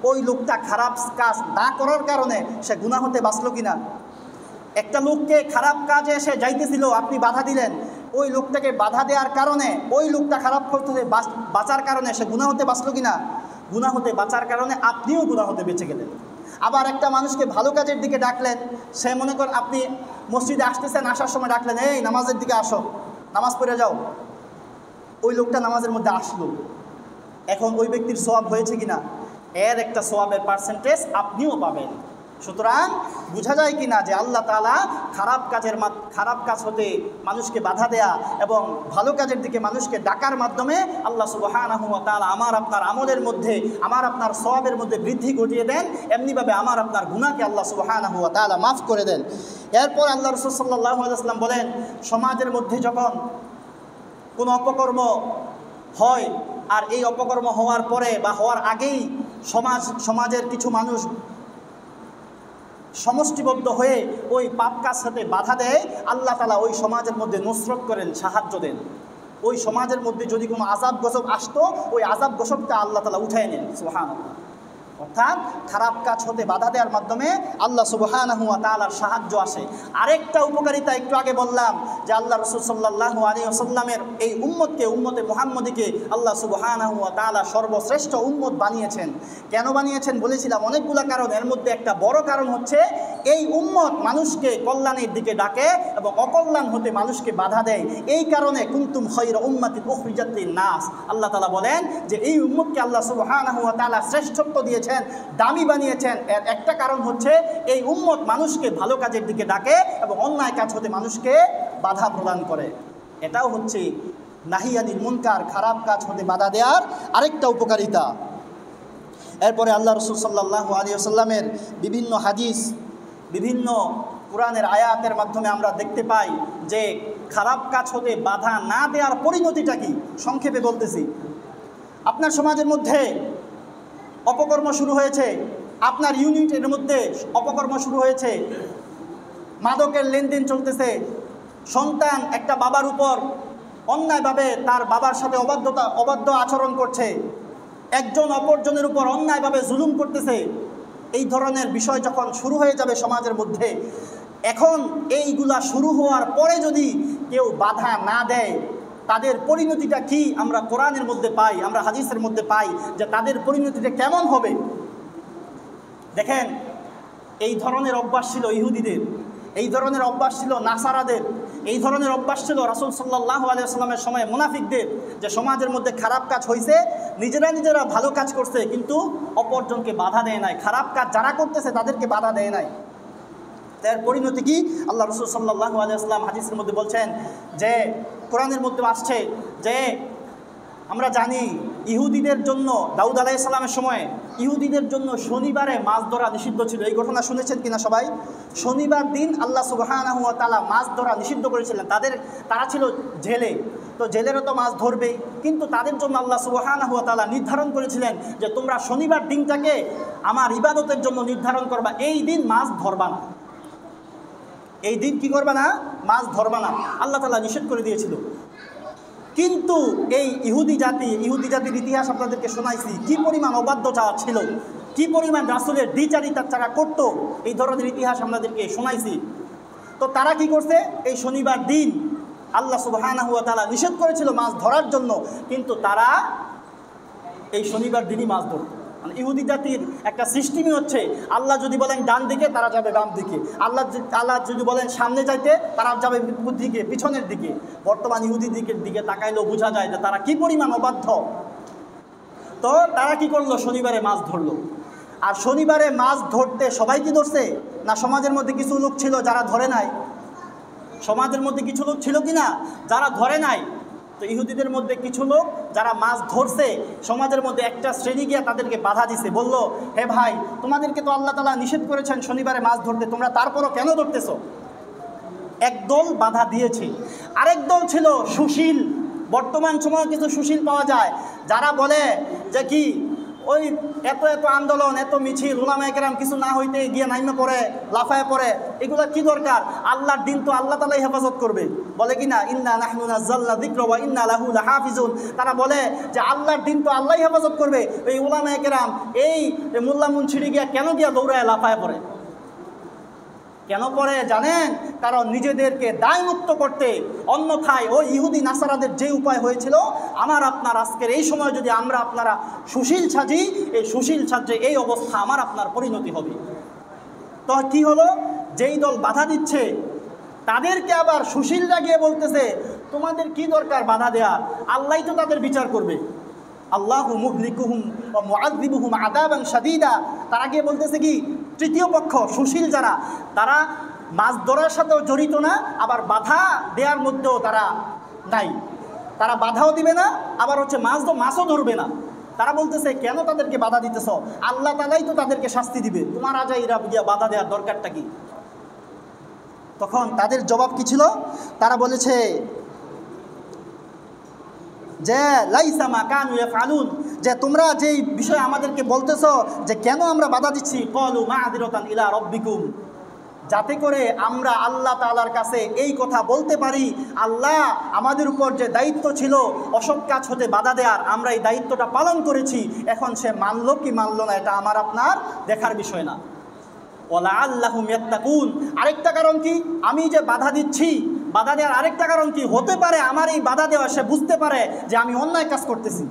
ওই লোকটা খারাপ কাজ না করার কারণে সে গুনাহ হতে বাঁচলো কিনা? একটা লোককে খারাপ কাজে সে যাইতেছিল, আপনি বাধা দিলেন, ওই লোকটাকে বাধা দেওয়ার কারণে, ওই লোকটা খারাপ করতে বাঁচার কারণে সে গুনাহ হতে বাঁচলো কিনা? গুনাহ হতে বাঁচার কারণে আপনিও গুনাহ হতে বেঁচে গেলেন। আবার একটা মানুষকে ভালো কাজের দিকে ডাকলেন, সে মনে করেন আপনি মসজিদে আসতেছেন, আসার সময় ডাকলেন এই নামাজের দিকে আসো, নামাজ পড়ে যাও, ওই লোকটা নামাজের মধ্যে আসলো, এখন ওই ব্যক্তির সওয়াব হয়েছে কিনা? এর একটা সওয়াবের পার্সেন্টেজ আপনিও পাবেন। সুতরাং বোঝা যায় কিনা যে আল্লাহ তাআলা খারাপ কাজ হতে মানুষকে বাধা দেয়া এবং ভালো কাজের দিকে মানুষকে ডাকার মাধ্যমে আল্লাহ সুবহানাহু ওয়া তাআলা আমার আপনার আমলের মধ্যে, আমার আপনার সওয়াবের মধ্যে বৃদ্ধি ঘটিয়ে দেন। এমনিভাবে আমার আপনার গুনাহকে আল্লাহ সুবহানাহু ওয়া তাআলা মাফ করে দেন। এরপর আল্লাহ রাসূল সাল্লাল্লাহু আলাইহি ওয়াসাল্লাম বলেন, সমাজের মধ্যে যখন কোনো অপকর্ম হয়, আর এই অপকর্ম হওয়ার পরে বা হওয়ার আগেই সমাজের কিছু মানুষ সমষ্টিবদ্ধ হয়ে ওই পাপ কাজ সাথে বাধা দেয়, আল্লাহ তাআলা ওই সমাজের মধ্যে নুসরত করেন, সাহায্য দেন। ওই সমাজের মধ্যে যদি কোনো আযাব গজব আসতো, ওই আযাব গজবটা আল্লাহ তাআলা উঠায় নেন। সুবহানাল্লাহ। অর্থাৎ খারাপ কাজ হতে বাধা দেওয়ার মাধ্যমে আল্লাহ সুবহানাহু ওয়া তাআলার সাহায্য আসে। আরেকটা উপকারিতা একটু আগে বললাম যে আল্লাহ রাসূল সাল্লাল্লাহু আলাইহি ওয়াসাল্লামের এই উম্মতকে, উম্মতে মুহাম্মদীকে আল্লাহ সুবহানাহু ওয়া তাআলা সর্বশ্রেষ্ঠ উম্মত বানিয়েছেন। কেন বানিয়েছেন বলেছিলাম, অনেকগুলো কারণ। এর মধ্যে একটা বড় কারণ হচ্ছে এই উম্মত মানুষকে কল্যাণের দিকে ডাকে এবং অকল্যাণ হতে মানুষকে বাধা দেয়। এই কারণে কুনতুম খায়রা উম্মাতিন উখরিজাত লিন-নাস, আল্লাহ তাআলা বলেন যে এই উম্মতকে আল্লাহ সুবহানাহু ওয়া তাআলা শ্রেষ্ঠত্ব দিয়েছেন, দামি বানিয়েছেন। এর একটা কারণ হচ্ছে এই উম্মত মানুষকে ভালো কাজের দিকে ডাকে এবং অন্যায় কাজ হতে মানুষকে বাধা প্রদান করে। এটাও হচ্ছে নাহি আনিল মুনকার, খারাপ কাজ হতে বাধা দেওয়ার আরেকটা উপকারিতা। এরপরে আল্লাহ রাসূল সাল্লাল্লাহু আলাইহি ওয়াসাল্লামের বিভিন্ন হাদিস, বিভিন্ন কোরআনের আয়াতের মাধ্যমে আমরা দেখতে পাই যে খারাপ কাজ হতে বাধা না দেওয়ার পরিণতিটা কি। সংক্ষেপে বলতেছি, আপনার সমাজের মধ্যে অপকর্ম শুরু হয়েছে, আপনার ইউনিটের মধ্যে অপকর্ম শুরু হয়েছে, মাদকের লেনদেন চলতেছে, সন্তান একটা বাবার উপর অন্যায়ভাবে তার বাবার সাথে অবাধ্য আচরণ করছে, একজন অপরজনের উপর অন্যায়ভাবে জুলুম করতেছে। এই ধরনের বিষয় যখন শুরু হয়ে যাবে সমাজের মধ্যে, এখন এইগুলা শুরু হওয়ার পরে যদি কেউ বাধা না দেয়, তাদের পরিণতিটা কি আমরা কোরআনের মধ্যে পাই, আমরা হাদিসের মধ্যে পাই যে তাদের পরিণতিটা কেমন হবে। দেখেন, এই ধরনের অভ্যাস ছিল ইহুদিদের, এই ধরনের অভ্যাস ছিল নাসারাদের, এই ধরনের অভ্যাস ছিল রাসূল সাল্লাল্লাহু আলাইহি ওয়াসাল্লামের সময় মুনাফিকদের, যে সমাজের মধ্যে খারাপ কাজ হয়েছে, নিজেরা ভালো কাজ করছে কিন্তু অপরজনকে বাধা দেয় নাই, খারাপ কাজ যারা করতেছে তাদেরকে বাধা দেয় নাই। এর পরিণতি কি? আল্লাহ রাসূল সাল্লাল্লাহু আলাইহি ওয়াসাল্লাম হাদিসের মধ্যে বলছেন যে কোরআনের মধ্যে আসছে যে আমরা জানি ইহুদিদের জন্য দাউদ আলাইহিস সালামের সময় ইহুদিদের জন্য শনিবারে মাছ ধরা নিষিদ্ধ ছিল। এই ঘটনা শুনেছেন কিনা সবাই? শনিবার দিন আল্লাহ সুবহানাহু ওয়া তাআলা মাছ ধরা নিষিদ্ধ করেছিলেন। তারা ছিল জেলে, তো জেলেরও তো মাছ ধরবেই, কিন্তু তাদের জন্য আল্লাহ সুবহানাহু ওয়া তাআলা নির্ধারণ করেছিলেন যে তোমরা শনিবার দিনটাকে আমার ইবাদতের জন্য নির্ধারণ করবা, এই দিন মাছ ধরবা না, এই দিন কি করবা না, মাছ ধরবা না, আল্লাহ তাআলা নিষেধ করে দিয়েছিল। কিন্তু এই ইহুদি জাতির ইতিহাস আপনাদেরকে শোনাইছি, কি পরিমাণ অবাধ্যতা ছিল, কি পরিমাণ রাসূলের দ্বিচারিতা তারা করতো, এই ধরনের ইতিহাস আপনাদেরকে শোনাইছি। তো তারা কি করছে, এই শনিবার দিন আল্লাহ সুবহানাহু ওয়া তাআলা নিষেধ করেছিল মাছ ধরার জন্য, কিন্তু তারা এই শনিবার দিনই মাছ ধরত। মানে ইহুদি জাতির একটা সিস্টেমই হচ্ছে, আল্লাহ যদি বলেন ডান দিকে তারা যাবে বাম দিকে, আল্লাহ যদি বলেন সামনে যাইতে তারা যাবে দিকে, পিছনের দিকে। বর্তমান ইহুদি দিকে তাকাইলেও বোঝা যায় যে তারা কি পরিমাণ অবাধ্য। তো তারা কি করলো, শনিবারে মাছ ধরলো। আর শনিবারে মাছ ধরতে সবাই কি ধরছে না, সমাজের মধ্যে কিছু লোক ছিল যারা ধরে নাই, সমাজের মধ্যে কিছু লোক ছিল কি না যারা ধরে নাই। তো ইহুদিদের মধ্যে কিছু লোক যারা মাছ ধরছে, সমাজের মধ্যে একটা শ্রেণী গিয়ে তাদেরকে বাধা দিছে, বলল হে ভাই, তোমাদেরকে তো আল্লাহ তাআলা নিষেধ করেছেন শনিবারে মাছ ধরতে, তোমরা তারপরও কেন ধরতেছো? একদল বাধা দিয়েছে। আরেক দল ছিল সুশীল। বর্তমান সময়ে কিছু সুশীল পাওয়া যায় যারা বলে যে কি ওই এত আন্দোলন, এত মিছিল, উলামায়ে কেরাম কিছু না হইতে গিয়ে নাইমে পড়ে, লাফায় পড়ে, এগুলো কি দরকার? আল্লাহর দিন তো আল্লাহ তাআলাই হেফাজত করবে। বলে কি না, ইন্না নাহনু নাযালনা যিকরা ওয়া ইন্না লাহু লাহাফিজুন। তারা বলে যে আল্লাহর দিন তো আল্লাহই হেফাজত করবে। এই উলামায়ে কেরাম এই মোল্লা মুন্সিরি কেন দৌড়ায় লাফায় পড়ে? কেন পড়ে জানেন? কারণ নিজেদেরকে দায়মুক্ত করতে। অন্যথায় ওই ইহুদি নাসারাদের যে উপায় হয়েছিল, আমার আপনার আজকের এই সময় যদি আপনারা সুশীল সাজি, এই সুশীল সাজে এই অবস্থা আমার আপনার পরিণতি হবে। তো কি হলো, যেই দল বাধা দিচ্ছে তাদেরকে আবার সুশীলরা গিয়ে বলতেছে তোমাদের কি দরকার বাধা দেয়া, আল্লাহই তো তাদের বিচার করবে। আল্লাহু মুহলিকুহুম ওয়া মুআযযিবুহুম আযাবান শাদীদা। তারা গিয়ে বলতেছে কি, তৃতীয় পক্ষ সুশীল যারা, তারা মাছ ধরার সাথেও জড়িত না, আবার বাধা দেওয়ার মধ্যেও তারা নাই, তারা বাধাও দিবে না, আবার হচ্ছে মাছও ধরবে না। তারা বলতেছে কেন তাদেরকে বাধা দিতেছ, আল্লাহ তাআলাই তো তাদেরকে শাস্তি দিবে, তোমার আজাইরা গিয়া বাধা দেওয়ার দরকারটা কি? তখন তাদের জবাব কি ছিল? তারা বলেছে যে লাইসা মা কানু ইয়াফআলুন, যে তোমরা যেই বিষয় আমাদেরকে বলতেছো যে কেন আমরা বাধা দিচ্ছি, ক্বালু মা'যিরাতান ইলা রাব্বিকুম, যাতে করে আমরা আল্লাহ তাআলার কাছে এই কথা বলতে পারি, আল্লাহ আমাদের উপর যে দায়িত্ব ছিল অসৎ কাজ হতে বাধা দেওয়ার, আমরা এই দায়িত্বটা পালন করেছি, এখন সে মানলো কি মানলো না এটা আমার আপনার দেখার বিষয় না। ওয়ালা আল্লাহুম ইয়াত্তাকুন, আরেকটা কারণ কি, আমি যে বাধা দিচ্ছি, বাধা দেওয়ার আরেকটা কারণ কি হতে পারে, আমার এই বাধা দেওয়া সে বুঝতে পারে যে আমি অন্যায় কাজ করতেছি।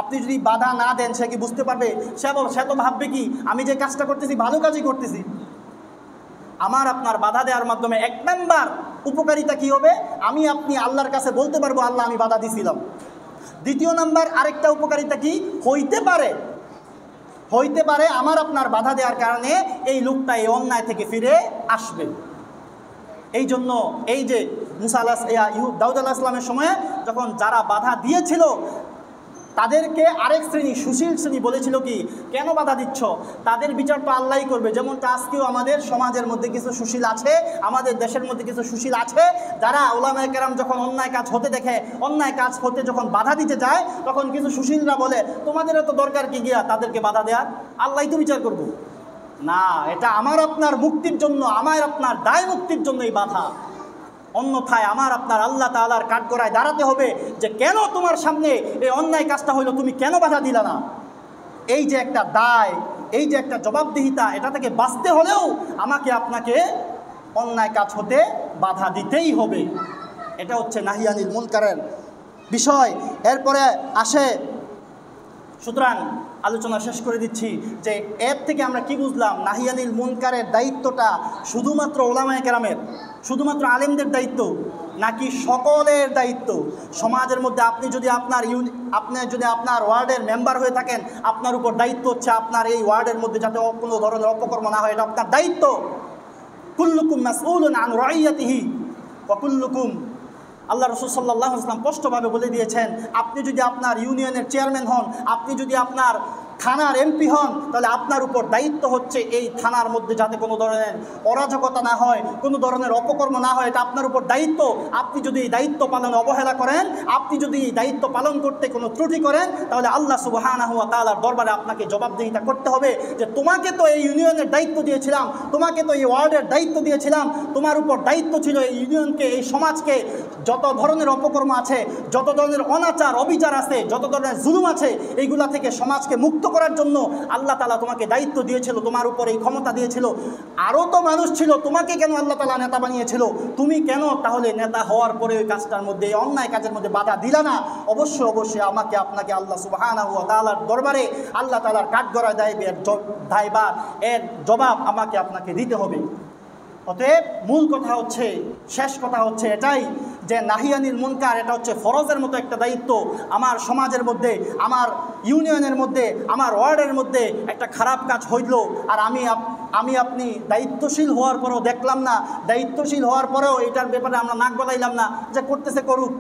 আপনি যদি বাধা না দেন সে কি বুঝতে পারবে? সে তো ভাববে কি আমি যে কাজটা করতেছি ভালো কাজই করতেছি। আমার আপনার বাধা দেওয়ার মাধ্যমে এক নাম্বার উপকারিতা কি হবে, আমি আপনি আল্লাহর কাছে বলতে পারবো আল্লাহ আমি বাধা দিছিলাম। দ্বিতীয় নাম্বার আরেকটা উপকারিতা কি হইতে পারে আমার আপনার বাধা দেওয়ার কারণে এই লোকটা এই অন্যায় থেকে ফিরে আসবে। এই জন্য এই যে দাউদ আলাইহিস সালামের সময়ে যখন যারা বাধা দিয়েছিল তাদেরকে আরেক শ্রেণী সুশীল শ্রেণী বলেছিল কি, কেন বাধা দিচ্ছ, তাদের বিচার তো আল্লাহই করবে। যেমনটা আজকেও আমাদের সমাজের মধ্যে কিছু সুশীল আছে, আমাদের দেশের মধ্যে কিছু সুশীল আছে, যারা উলামায়ে কেরাম যখন অন্যায় কাজ হতে দেখে, অন্যায় কাজ হতে যখন বাধা দিতে যায়, তখন কিছু সুশীলরা বলে তোমাদের তো দরকার কি গিয়া তাদেরকে বাধা দেওয়ার, আল্লাহই তো বিচার করবো। না, এটা আমার আপনার মুক্তির জন্য, আমার আপনার দায় মুক্তির জন্য এই বাধা। অন্যথায় আমার আপনার আল্লাহ তাআলার কাঠগড়ায় দাঁড়াতে হবে যে কেন তোমার সামনে এই অন্যায় কাজটা হইলো, তুমি কেন বাধা দিলা না। এই যে একটা দায়, এই যে একটা জবাবদিহিতা, এটা থেকে বাঁচতে হলেও আমাকে আপনাকে অন্যায় কাজ হতে বাধা দিতেই হবে। এটা হচ্ছে নাহি আনিল মুনকারের বিষয়। এরপরে আসে, সুতরাং আলোচনা শেষ করে দিচ্ছি যে এর থেকে আমরা কি বুঝলাম, নাহি আনিল মুনকারের দায়িত্বটা শুধুমাত্র উলামায়ে কেরামের, শুধুমাত্র আলেমদের দায়িত্ব নাকি সকলের দায়িত্ব। সমাজের মধ্যে আপনি যদি আপনার ওয়ার্ডের মেম্বার হয়ে থাকেন, আপনার উপর দায়িত্ব হচ্ছে আপনার এই ওয়ার্ডের মধ্যে যাতে কোনো ধরনের অপকর্ম না হয়, এটা আপনার দায়িত্ব। কুল্লুকুম মাসউলুন আন রাইয়াতিহি ওয়া কুল্লুকুম, আল্লাহ রাসূল সাল্লাল্লাহু আলাইহি ওয়াসাল্লাম স্পষ্টভাবে বলে দিয়েছেন, আপনি যদি আপনার ইউনিয়নের চেয়ারম্যান হন, আপনি যদি আপনার থানার এমপি হন, তাহলে আপনার উপর দায়িত্ব হচ্ছে এই থানার মধ্যে যাতে কোনো ধরনের অরাজকতা না হয়, কোনো ধরনের অপকর্ম না হয়, এটা আপনার উপর দায়িত্ব। আপনি যদি এই দায়িত্ব পালনে অবহেলা করেন, আপনি যদি এই দায়িত্ব পালন করতে কোনো ত্রুটি করেন, তাহলে আল্লাহ সুবহানাহু ওয়া তাআলার দরবারে আপনাকে জবাবদিহিতা করতে হবে যে তোমাকে তো এই ইউনিয়নের দায়িত্ব দিয়েছিলাম, তোমাকে তো এই ওয়ার্ডের দায়িত্ব দিয়েছিলাম, তোমার উপর দায়িত্ব ছিল এই ইউনিয়নকে, এই সমাজকে যত ধরনের অপকর্ম আছে, যত ধরনের অনাচার অবিচার আছে, যত ধরনের জুলুম আছে, এইগুলা থেকে সমাজকে মুক্ত করার জন্য আল্লাহ তাআলা তোমাকে দায়িত্ব দিয়েছিল, তোমার উপর এই ক্ষমতা দিয়েছিল। আরও তো মানুষ ছিল, তোমাকে কেন আল্লাহ তাআলা নেতা বানিয়েছিল, তুমি কেন তাহলে নেতা হওয়ার পরে ওই কাজটার মধ্যে, এই অন্যায় কাজের মধ্যে বাধা দিলা না? অবশ্যই আমাকে আপনাকে আল্লাহ সুবহানাহু ওয়া তাআলার দরবারে আল্লাহ তাআলার কাঠগড়ায় দায়বার এর জবাব আমাকে আপনাকে দিতে হবে। অতএব মূল কথা হচ্ছে, শেষ কথা হচ্ছে এটাই যে নাহি আনিল মুনকার এটা হচ্ছে ফরজের মতো একটা দায়িত্ব। আমার সমাজের মধ্যে, আমার ইউনিয়নের মধ্যে, আমার ওয়ার্ডের মধ্যে একটা খারাপ কাজ হইল, আর আমি আপনি দায়িত্বশীল হওয়ার পরেও দেখলাম না, দায়িত্বশীল হওয়ার পরেও এটার ব্যাপারে আমরা নাক গলাইলাম না, যে করতেছে করুক।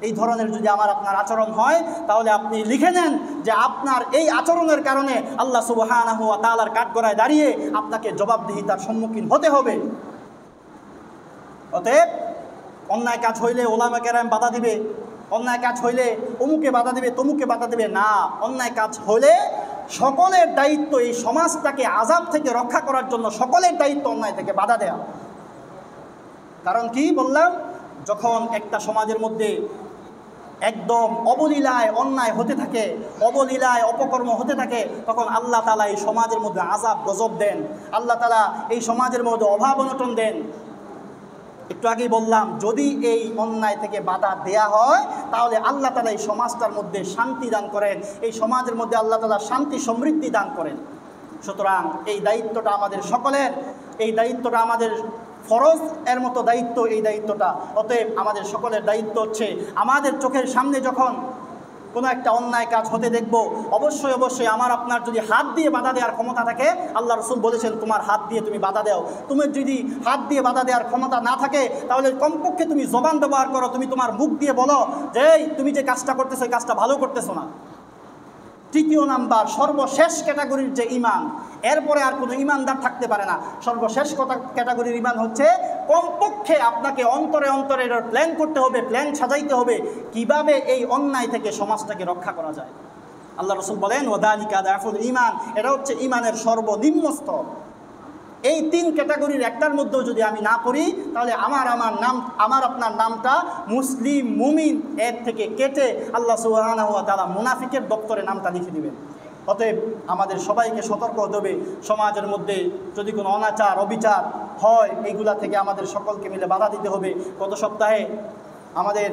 এই ধরনের যদি আমার আপনার আচরণ হয়, তাহলে আপনি লিখে নেন যে আপনার এই আচরণের কারণে আল্লাহ সুবহানাহু ওয়া তাআলার কাঠগড়ায় দাঁড়িয়ে আপনাকে জবাবদিহিতার সম্মুখীন হতে হবে। অতএব অন্যায় কাজ হইলে উলামায়ে কেরাম বাধা দিবে, অন্যায় কাজ হইলে অমুকে বাধা দিবে, তমুকে বাধা দিবে না। অন্যায় কাজ হলে সকলের দায়িত্ব, এই সমাজটাকে আযাব থেকে রক্ষা করার জন্য সকলের দায়িত্ব অন্যায় থেকে বাধা দেয়া। কারণ কি বললাম, যখন একটা সমাজের মধ্যে একদম অবলীলায় অন্যায় হতে থাকে, অবলীলায় অপকর্ম হতে থাকে, তখন আল্লাহ তাআলা এই সমাজের মধ্যে আযাব গজব দেন, আল্লাহ তাআলা এই সমাজের মধ্যে অভাব অনটন দেন। একটু আগেই বললাম, যদি এই অন্যায় থেকে বাধা দেয়া হয়, তাহলে আল্লাহ তাআলা এই সমাজটার মধ্যে শান্তি দান করেন, এই সমাজের মধ্যে আল্লাহ তাআলা শান্তি সমৃদ্ধি দান করেন। সুতরাং এই দায়িত্বটা আমাদের সকলের, এই দায়িত্বটা আমাদের ফরজ এর মতো দায়িত্ব, এই দায়িত্বটা। অতএব আমাদের সকলের দায়িত্ব হচ্ছে, আমাদের চোখের সামনে যখন কোনো একটা অন্যায় কাজ হতে দেখব, অবশ্যই আমার আপনার যদি হাত দিয়ে বাধা দেওয়ার ক্ষমতা থাকে, আল্লাহ রাসূল বলেছেন তোমার হাত দিয়ে তুমি বাধা দাও। তুমি যদি হাত দিয়ে বাধা দেওয়ার ক্ষমতা না থাকে, তাহলে কমপক্ষে তুমি জবান ব্যবহার করো, তুমি তোমার মুখ দিয়ে বলো যে তুমি যে কাজটা করতেছো এই কাজটা ভালো করতেছো না। তৃতীয় নাম্বার, সর্বশেষ ক্যাটাগরির যে ঈমান, এরপরে আর কোনো ইমানদার থাকতে পারে না। সর্বশেষ ক্যাটাগরির ইমান হচ্ছে কমপক্ষে আপনাকে অন্তরে অন্তরে এর প্ল্যান করতে হবে, প্ল্যান সাজাইতে হবে কিভাবে এই অন্যায় থেকে সমাজটাকে রক্ষা করা যায়। আল্লাহ রাসূল বলেন ওয়াদালিকা দাফুল ঈমান, এটা হচ্ছে ঈমানের সর্বনিম্ন স্তর। এই 3 ক্যাটাগরির একটার মধ্যেও যদি আমি না পড়ি তাহলে আমার আপনার নামটা মুসলিম মুমিন এর থেকে কেটে আল্লাহ সুবহানাহু ওয়া তাআলা মুনাফিকের দপ্তরে নামটা লিখে দিবেন। অতএব আমাদের সবাইকে সতর্ক হতে হবে। সমাজের মধ্যে যদি কোনো অনাচার অবিচার হয় এইগুলা থেকে আমাদের সকলকে মিলে বাধা দিতে হবে। গত সপ্তাহে আমাদের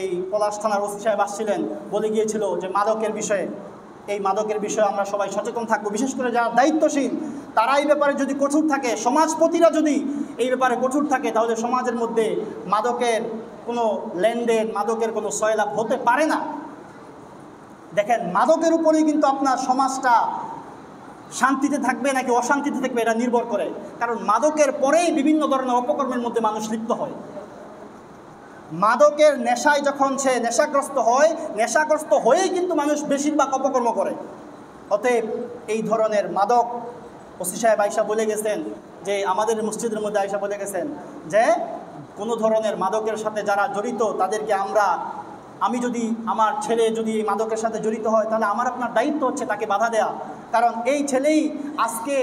এই পলাশ থানার ওসি সাহেব আসছিলেন, বলে গিয়েছিল যে মাদকের বিষয়ে, এই মাদকের বিষয়ে আমরা সবাই সচেতন থাকবো। বিশেষ করে যারা দায়িত্বশীল তারা এই ব্যাপারে যদি কঠোর থাকে, সমাজপতিরা যদি এই ব্যাপারে কঠোর থাকে, তাহলে সমাজের মধ্যে মাদকের কোনো লেনদেন, মাদকের কোনো সয়লাভ হতে পারে না। দেখেন, মাদকের উপরেই কিন্তু আপনার সমাজটা শান্তিতে থাকবে নাকি অশান্তিতে থাকবে এটা নির্ভর করে। কারণ মাদকের পরেই বিভিন্ন ধরনের অপকর্মের মধ্যে মানুষ লিপ্ত হয়। মাদকের নেশায় যখন সে নেশাগ্রস্ত হয়, নেশাগ্রস্ত হয়েই কিন্তু মানুষ বেশিরভাগ অপকর্ম করে। অতএব এই ধরনের মাদক, ওসি সাহেব আয়েশা বলে গেছেন যে আমাদের মসজিদের মধ্যে আয়েশা বলে গেছেন যে কোনো ধরনের মাদকের সাথে যারা জড়িত তাদেরকে আমি যদি আমার ছেলে যদি এই মাদকের সাথে জড়িত হয় তাহলে আমার আপনার দায়িত্ব হচ্ছে তাকে বাধা দেওয়া। কারণ এই ছেলেই আজকে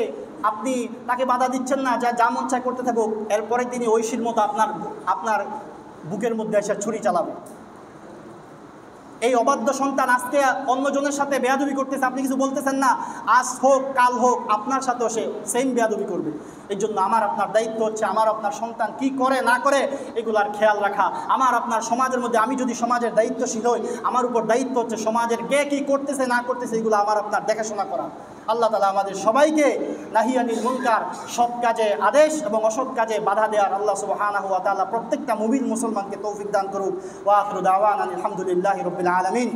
আপনি তাকে বাধা দিচ্ছেন না, যা মন চায় করতে থাকুক, এরপরে তিনি ঐশীর মতো আপনার বুকের মধ্যে এসে ছুরি চালাবে। এই অবাধ্য সন্তান আজকে অন্যজনের সাথে বেয়াদবি করতেছে, আপনি কিছু বলতেছেন না, আজ হোক কাল হোক আপনার সাথেও সে সেম বেয়াদবি করবে। এই জন্য আমার আপনার দায়িত্ব হচ্ছে আমার আপনার সন্তান কি করে না করে এগুলার খেয়াল রাখা। আমার আপনার সমাজের মধ্যে আমি যদি সমাজের দায়িত্বশীল হই, আমার উপর দায়িত্ব হচ্ছে সমাজের কে কী করতেছে না করতেছে এগুলো আমার আপনার দেখাশোনা করা। আল্লাহ তাআলা আমাদের সবাইকে নাহি আনিল মুনকার, সৎ কাজে আদেশ এবং অসৎ কাজে বাধা দেওয়ার আল্লাহ সুবহানাহু ওয়া তাআলা প্রত্যেকটা মুমিন মুসলমানকে তৌফিক দান করুক। ওয়া আখিরু দাওয়ানা আলহামদুলিল্লাহি রাব্বিল আলামিন।